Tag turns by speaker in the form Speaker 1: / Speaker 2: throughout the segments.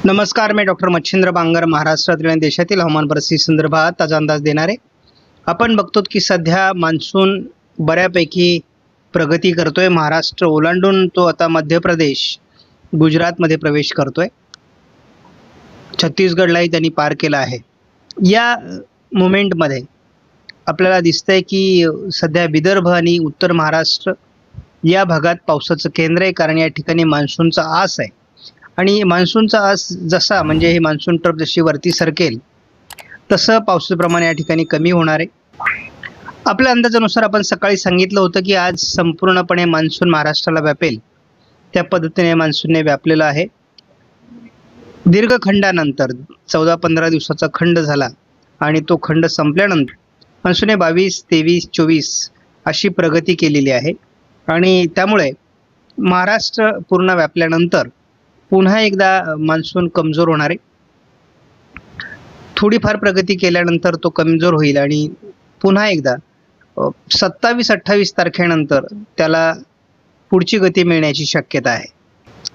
Speaker 1: नमस्कार, मी डॉक्टर मच्छिंद्र बांगर महाराष्ट्रातील आणि देशातील हवामान परिस्थिती संदर्भात ताजा अंदाज देणार आहे. आपण बघतो की सध्या मान्सून बऱ्यापैकी प्रगती करतोय. महाराष्ट्र ओलांडून तो आता मध्य प्रदेश, गुजरातमध्ये प्रवेश करतोय. छत्तीसगडलाही त्यांनी पार केला आहे. या मोमेंटमध्ये आपल्याला दिसतंय की सध्या विदर्भ आणि उत्तर महाराष्ट्र या भागात पावसाचं केंद्र आहे, कारण या ठिकाणी मान्सूनचा आस आहे. आणि मान्सूनचा आस जसा म्हणजे हे मान्सून ट्रफ जशी वरती सरकेल तसं पावसाचं प्रमाण या ठिकाणी कमी होणार आहे. आपल्या अंदाजानुसार आपण सकाळी सांगितलं होतं की आज संपूर्णपणे मान्सून महाराष्ट्राला व्यापेल. त्या पद्धतीने मान्सूनने व्यापलेलं आहे. दीर्घ खंडानंतर 14-15 दिवसाचा खंड झाला आणि तो खंड संपल्यानंतर मान्सूनने 22, 23, 24 अशी प्रगती केलेली आहे. आणि त्यामुळे महाराष्ट्र पूर्ण व्यापल्यानंतर पुन्हा एकदा मान्सून कमजोर होणार आहे. थोडीफार प्रगती केल्यानंतर तो कमजोर होईल आणि पुन्हा एकदा 27-28 तारखेनंतर त्याला पुढची गती मिळण्याची शक्यता आहे.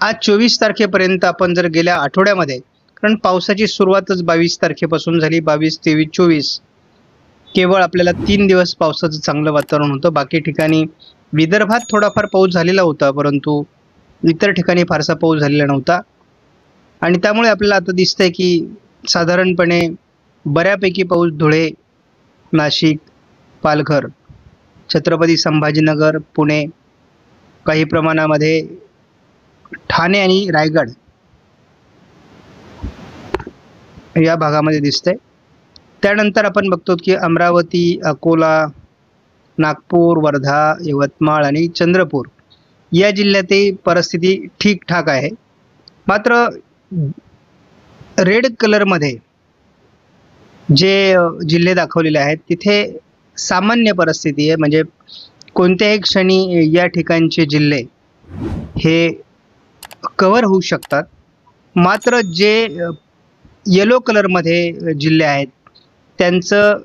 Speaker 1: आज 24 तारखेपर्यंत आपण जर गेल्या आठवड्यामध्ये, कारण पावसाची सुरुवातच 22 तारखेपासून झाली, 22, 23, 24 केवळ आपल्याला 3 दिवस पावसाचं चांगलं वातावरण होतं. बाकी ठिकाणी विदर्भात थोडाफार पाऊस झालेला होता, परंतु इतर ठिकाणी फारसा पाऊस झालेला नव्हता. आणि त्यामुळे आपल्याला आता दिसतंय की साधारणपणे बऱ्यापैकी पाऊस धुळे, नाशिक, पालघर, छत्रपती संभाजीनगर, पुणे, काही प्रमाणामध्ये ठाणे आणि रायगड या भागामध्ये दिसतंय. त्यानंतर आपण बघतो की अमरावती, अकोला, नागपूर, वर्धा, यवतमाळ आणि चंद्रपूर या जिल्ह्यातही परिस्थिती ठीकठाक आहे. मात्र रेड कलरमध्ये जे जिल्हे दाखवलेले आहेत तिथे सामान्य परिस्थिती आहे. म्हणजे कोणत्याही क्षणी या ठिकाणचे जिल्हे हे कव्हर होऊ शकतात. मात्र जे येलो कलरमध्ये जिल्हे आहेत त्यांचं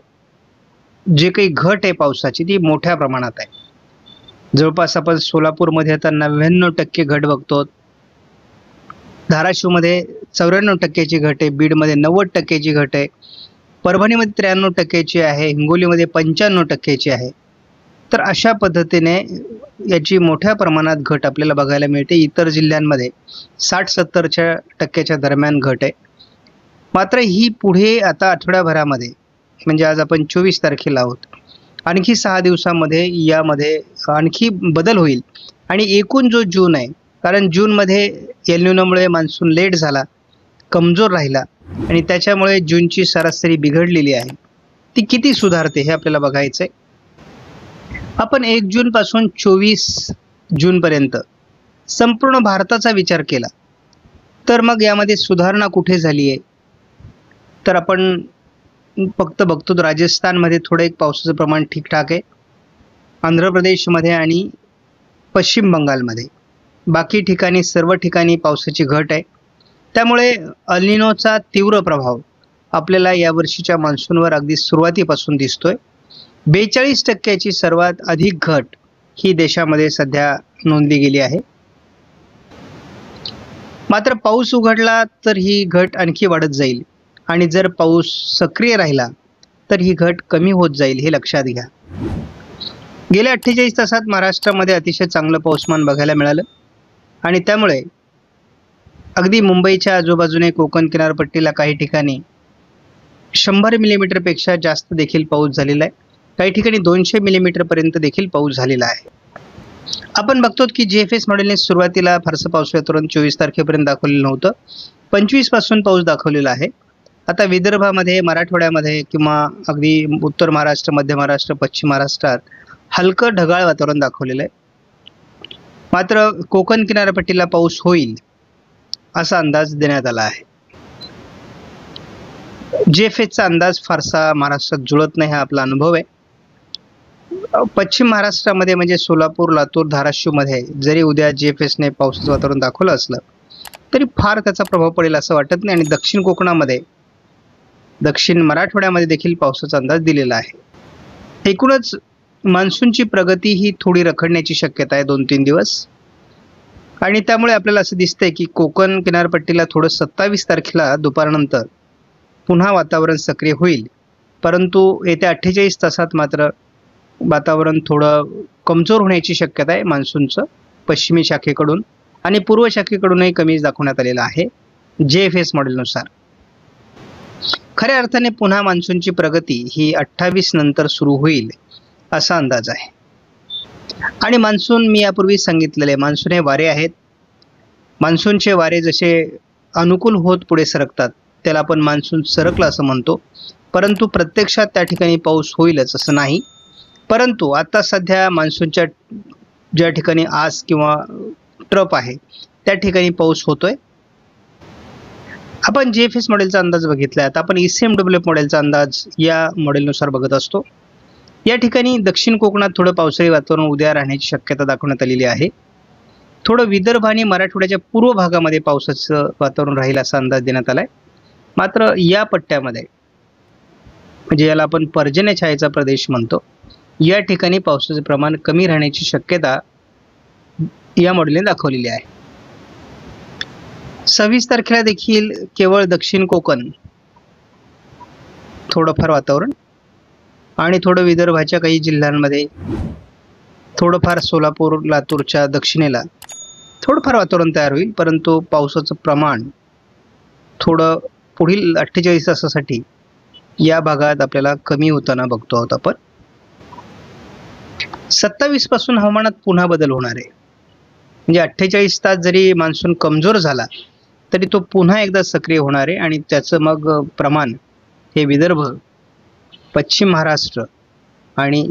Speaker 1: जे काही घट आहे पावसाची ती मोठ्या प्रमाणात आहे. जवळपास आपण सोलापूरमध्ये आता 99% घट बघतो, धाराशिवमध्ये 94% घट आहे, बीडमध्ये 90% घट आहे, परभणीमध्ये 93% आहे, हिंगोलीमध्ये 95% आहे. तर अशा पद्धतीने याची मोठ्या प्रमाणात घट आपल्याला बघायला मिळते. इतर जिल्ह्यांमध्ये 60-70% दरम्यान घट आहे. मात्र ही पुढे आता आठवड्याभरामध्ये, म्हणजे आज आपण 24 तारखेला आहोत, आणखी 6 दिवसामध्ये यामध्ये आणखी बदल होईल. आणि एकूण जो जून आहे, कारण जूनमध्ये एल निनोमुळे मान्सून लेट झाला, कमजोर राहिला आणि त्याच्यामुळे जूनची सरासरी बिघडलेली आहे. ती किती सुधारते हे आपल्याला बघायचं आहे. आपण 1 जूनपासून 24 जूनपर्यंत संपूर्ण भारताचा विचार केला तर मग यामध्ये सुधारणा कुठे झाली आहे, तर आपण फक्त बघतो राजस्थानमध्ये थोडं एक पावसाचं प्रमाण ठीकठाक आहे, आंध्र प्रदेशमध्ये आणि पश्चिम बंगालमध्ये. बाकी ठिकाणी सर्व ठिकाणी पावसाची घट आहे. त्यामुळे अल निनोचा तीव्र प्रभाव आपल्याला यावर्षीच्या मान्सूनवर अगदी सुरुवातीपासून दिसतोय. 42% सर्वात अधिक घट ही देशामध्ये सध्या नोंदली गेली आहे. मात्र पाऊस उघडला तर ही घट आणखी वाढत जाईल आणि जर पाऊस सक्रिय राहिला तर ही घट कमी होत जाईल, हे लक्षात घ्या. गेल्या 48 तासात महाराष्ट्रामध्ये अतिशय चांगलं पाऊसमान बघायला मिळालं आणि त्यामुळे अगदी मुंबईच्या आजूबाजूने कोकण किनारपट्टीला काही ठिकाणी 100 मिलीमीटरपेक्षा जास्त देखील पाऊस झालेला आहे. काही ठिकाणी 200 मिलीमीटरपर्यंत देखील पाऊस झालेला आहे. आपण बघतो की GFS मॉडेलने सुरुवातीला फारसं पाऊस वातावरण 24 तारखेपर्यंत दाखवलेलं नव्हतं, 25 पासून पाऊस दाखवलेला आहे. आता विदर्भामध्ये, मराठवाड्यामध्ये किंवा अगदी उत्तर महाराष्ट्र, मध्य महाराष्ट्र, पश्चिम महाराष्ट्रात हलकं ढगाळ वातावरण दाखवलेलं आहे. मात्र कोकण किनारपट्टीला पाऊस होईल असा अंदाज देण्यात आला आहे. GFSचा अंदाज फारसा महाराष्ट्रात जुळत नाही, हा आपला अनुभव आहे. पश्चिम महाराष्ट्रामध्ये म्हणजे सोलापूर, लातूर, धाराशिवमध्ये जरी उद्या GFSने पावसाचं वातावरण दाखवलं असलं तरी फार त्याचा प्रभाव पडेल असं वाटत नाही. आणि दक्षिण कोकणामध्ये, दक्षिण मराठवाड्यामध्ये देखील पावसाचा अंदाज दिलेला आहे. एकूणच मान्सूनची प्रगती ही थोडी रखडण्याची शक्यता आहे 2-3 दिवस. आणि त्यामुळे आपल्याला असं दिसतंय की कोकण किनारपट्टीला थोडं 27 तारखेला दुपारनंतर पुन्हा वातावरण सक्रिय होईल, परंतु येत्या 48 तासात मात्र वातावरण थोडं कमजोर होण्याची शक्यता आहे मान्सूनचं पश्चिमी शाखेकडून आणि पूर्व शाखेकडूनही कमी दाखवण्यात आलेलं आहे JFS मॉडेलनुसार. खऱ्या अर्थाने पुन्हा मान्सूनची प्रगती ही 28 नंतर सुरू होईल असा अंदाज आहे. आणि मान्सून मी यापूर्वी सांगितलेले मान्सून हे वारे आहेत. मान्सूनचे वारे जसे अनुकूल होत पुढे सरकतात त्याला आपण मान्सून सरकला असं म्हणतो, परंतु प्रत्यक्षात त्या ठिकाणी पाऊस होईलच असं नाही. परंतु आता सध्या मान्सूनच्या ज्या ठिकाणी आस किंवा ट्रप आहे त्या ठिकाणी पाऊस होतोय. आपण JFS मॉडेलचा अंदाज बघितला, आता आपण ECMWF मॉडेलचा अंदाज या मॉडेलनुसार बघत असतो. या ठिकाणी दक्षिण कोकणात थोडं पावसाळी वातावरण उद्या राहण्याची शक्यता दाखवण्यात आलेली आहे. थोडं विदर्भ आणि मराठवाड्याच्या पूर्व भागामध्ये पावसाचं वातावरण राहील असा अंदाज देण्यात आला आहे. मात्र या पट्ट्यामध्ये म्हणजे याला आपण पर्जन्य छायेचा प्रदेश म्हणतो, या ठिकाणी पावसाचे प्रमाण कमी राहण्याची शक्यता या मॉडेलने दाखवलेली आहे. 26 तारखेला देखील केवळ दक्षिण कोकण थोडंफार वातावरण आणि थोडं विदर्भाच्या काही जिल्ह्यांमध्ये थोडंफार सोलापूर लातूरच्या दक्षिणेला थोडंफार वातावरण तयार होईल, परंतु पावसाचं प्रमाण थोडं पुढील 48 तासासाठी या भागात आपल्याला कमी होताना बघतो आहोत आपण. 27 पासून हवामानात पुन्हा बदल होणार आहे. म्हणजे 48 तास जरी मान्सून कमजोर झाला तरी तो पुन्हा एकदा सक्रिय होणार आहे आणि त्याचं मग प्रमाण हे विदर्भ, पश्चिम महाराष्ट्र आणि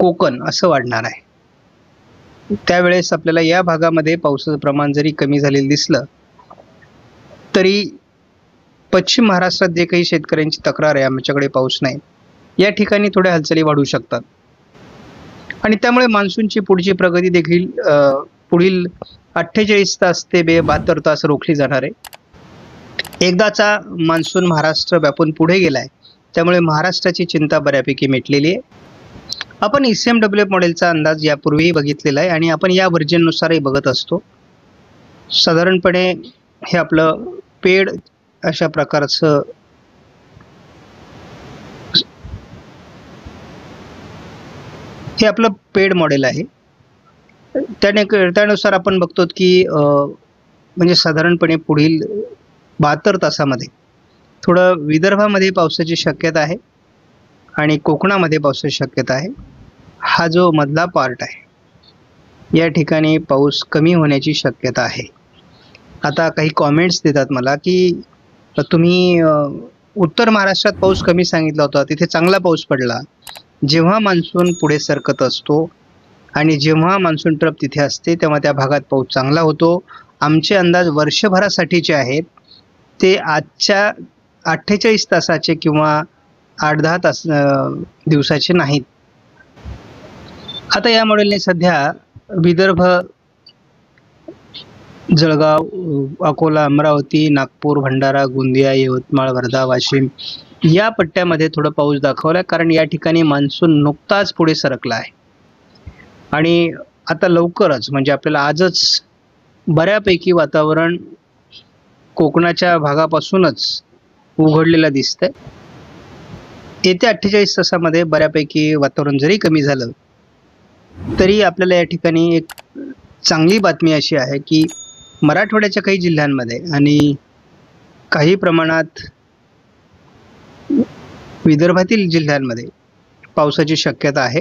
Speaker 1: कोकण असं वाढणार आहे. त्यावेळेस आपल्याला या भागामध्ये पावसाचं प्रमाण जरी कमी झालेलं दिसलं तरी पश्चिम महाराष्ट्रात जे काही शेतकऱ्यांची तक्रार आहे आमच्याकडे पाऊस नाही, या ठिकाणी थोड्या हालचाली वाढू शकतात आणि त्यामुळे मान्सूनची पुढची प्रगती देखील पुढील 48 तास ते 72 तास रोखली जाणार आहे. एकदाचा मान्सून महाराष्ट्र व्यापून पुढे गेलाय, त्यामुळे महाराष्ट्राची चिंता बऱ्यापैकी मिटलेली आहे. आपण ECMWF मॉडेलचा अंदाज यापूर्वीही बघितलेला आहे आणि आपण या व्हर्जननुसारही बघत असतो. साधारणपणे हे आपलं पेड अशा प्रकारचं हे आपलं पेड मॉडेल आहे. त्यानुसार आपण बघतो की म्हणजे साधारणपणे पुढील 72 तासामध्ये थोडं विदर्भामध्ये पावसाची शक्यता आहे आणि कोकणामध्ये पावसाची शक्यता आहे. हा जो मधला पार्ट आहे या ठिकाणी पाऊस कमी होण्याची शक्यता आहे. आता काही कॉमेंट्स देतात मला की तुम्ही उत्तर महाराष्ट्रात पाऊस कमी सांगितला होता, तिथे चांगला पाऊस पडला. जेव्हा मान्सून पुढे सरकत असतो आणि जेव्हा मान्सून ट्रप तिथे असते तेव्हा त्या भागात पाऊस चांगला होतो. आमचे अंदाज वर्षभरासाठीचे आहेत, ते आजच्या 48 तासाचे किंवा 8-10 तास दिवसाचे नाहीत. आता या मॉडेलने सध्या विदर्भ, जळगाव, अकोला, अमरावती, नागपूर, भंडारा, गोंदिया, यवतमाळ, वर्धा, वाशिम या पट्ट्यामध्ये थोडं पाऊस दाखवला, कारण या ठिकाणी मान्सून नुकताच पुढे सरकला आहे आणि आता लवकरच म्हणजे आपल्याला आजच बऱ्यापैकी वातावरण कोकणाच्या भागापासूनच उघडलेलं दिसतंय. येत्या 48 तासामध्ये बऱ्यापैकी वातावरण जरी कमी झालं तरी आपल्याला या ठिकाणी एक चांगली बातमी अशी आहे की मराठवाड्याच्या काही जिल्ह्यांमध्ये आणि काही प्रमाणात विदर्भातील जिल्ह्यांमध्ये पावसाची शक्यता आहे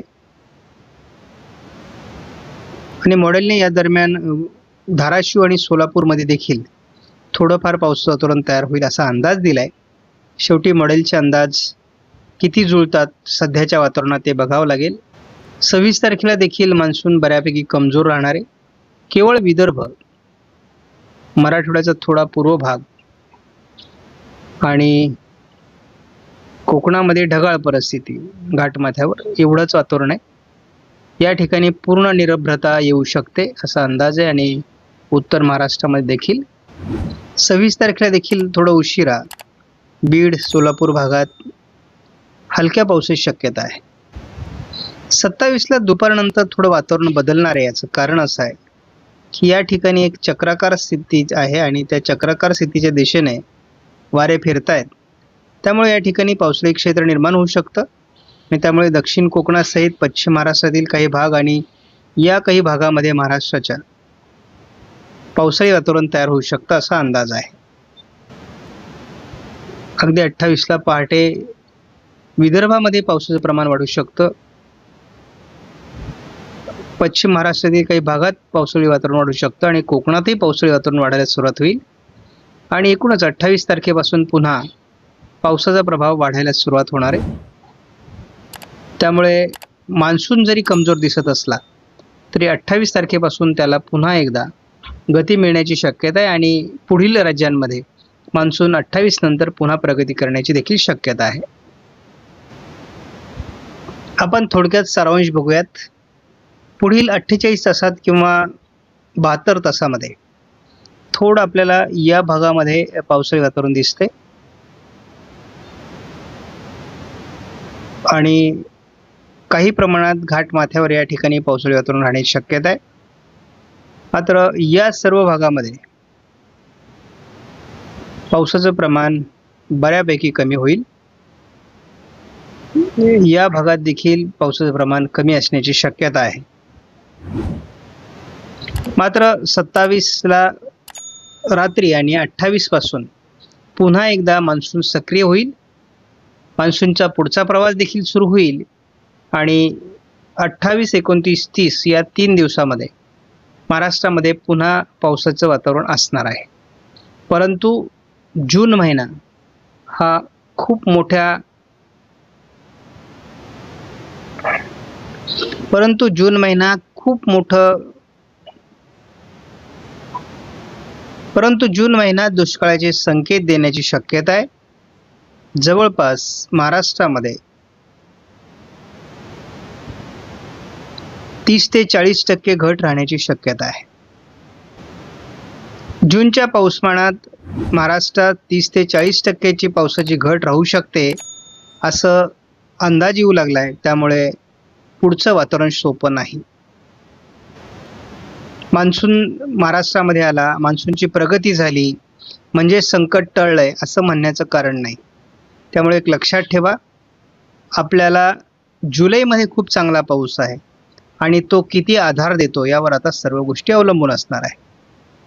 Speaker 1: आणि मॉडेलने या दरम्यान धाराशिव आणि सोलापूरमध्ये देखील थोडंफार पावसाचं वातावरण तयार होईल असा अंदाज दिलाय. शेवटी मॉडेलचे अंदाज किती जुळतात सध्याच्या वातावरणात ते बघावं लागेल. 26 तारखेला देखील मान्सून बऱ्यापैकी कमजोर राहणार आहे. केवळ विदर्भ, मराठवाड्याचा थोडा पूर्व भाग आणि कोकणामध्ये ढगाळ परिस्थिती घाटमाथ्यावर एवढंच वातावरण आहे. या ठिकाणी पूर्ण निरभ्रता येऊ शकते असा अंदाज आहे आणि उत्तर महाराष्ट्रामध्ये देखील 26 तारखेला देखील थोडं उशिरा बीड, सोलापूर भागात हलक्या पावसाची शक्यता आहे. 27ला दुपारनंतर थोडं वातावरण बदलणार आहे. याचं कारण असं आहे की या ठिकाणी एक चक्राकार स्थिती आहे आणि त्या चक्राकार स्थितीच्या दिशेने वारे फिरतायत. त्यामुळे या ठिकाणी पावसाळी क्षेत्र निर्माण होऊ शकतं आणि त्यामुळे दक्षिण कोकणासहित पश्चिम महाराष्ट्रातील काही भाग आणि या काही भागामध्ये महाराष्ट्राच्या पावसाळी वातावरण तयार होऊ शकतं असा अंदाज आहे. अगदी 28ला पहाटे विदर्भामध्ये पावसाचं प्रमाण वाढू शकतं. पश्चिम महाराष्ट्रातील काही भागात पावसाळी वातावरण वाढू शकतं आणि कोकणातही पावसाळी वातावरण वाढायला सुरुवात होईल आणि एकूणच 28 तारखेपासून पुन्हा पावसाचा प्रभाव वाढायला सुरुवात होणार आहे. त्यामुळे मान्सून जरी कमजोर दिसत असला तरी 28 तारखेपासून त्याला पुन्हा एकदा गती मिळण्याची शक्यता आहे आणि पुढील राज्यांमध्ये मान्सून 28 नंतर पुन्हा प्रगती करण्याची देखील शक्यता आहे. आपण थोडक्यात सारांश बघूयात. पुढील 48 तासात किंवा 72 तासामध्ये थोडं आपल्याला या भागामध्ये पावसाळी वातावरण दिसते आणि काही प्रमाणात घाटमाथ्यावर या ठिकाणी पावसाळी वातावरण राहण्याची शक्यता आहे. मात्र या सर्व भागामध्ये पावसाचं प्रमाण बऱ्यापैकी कमी होईल. या भागात देखील पावसाचं प्रमाण कमी असण्याची शक्यता आहे. मात्र 27ला रात्री आणि 28 पासून पुन्हा एकदा मान्सून सक्रिय होईल. मान्सूनचा पुढचा प्रवास देखील सुरू होईल आणि 28, 29, 30 या 3 दिवसामध्ये महाराष्ट्रामध्ये पुन्हा पावसाचं वातावरण असणार आहे. परंतु जून महिना हा खूप मोठ्या जून महिना दुष्काळाचे संकेत देण्याची शक्यता आहे. जवळपास महाराष्ट्रामध्ये 30 ते 40% घट राहण्याची शक्यता आहे. जूनच्या पाऊसमानात महाराष्ट्रात 30 ते 40% पावसाची घट राहू शकते असं अंदाज येऊ लागला आहे. त्यामुळे पुढचं वातावरण सोपं नाही. मान्सून महाराष्ट्रामध्ये आला, मान्सूनची प्रगती झाली म्हणजे संकट टळलंय असं म्हणण्याचं कारण नाही. त्यामुळे एक लक्षात ठेवा, आपल्याला जुलैमध्ये खूप चांगला पाऊस आहे आणि तो किती आधार देतो यावर आता सर्व गोष्टी अवलंबून असणार आहे.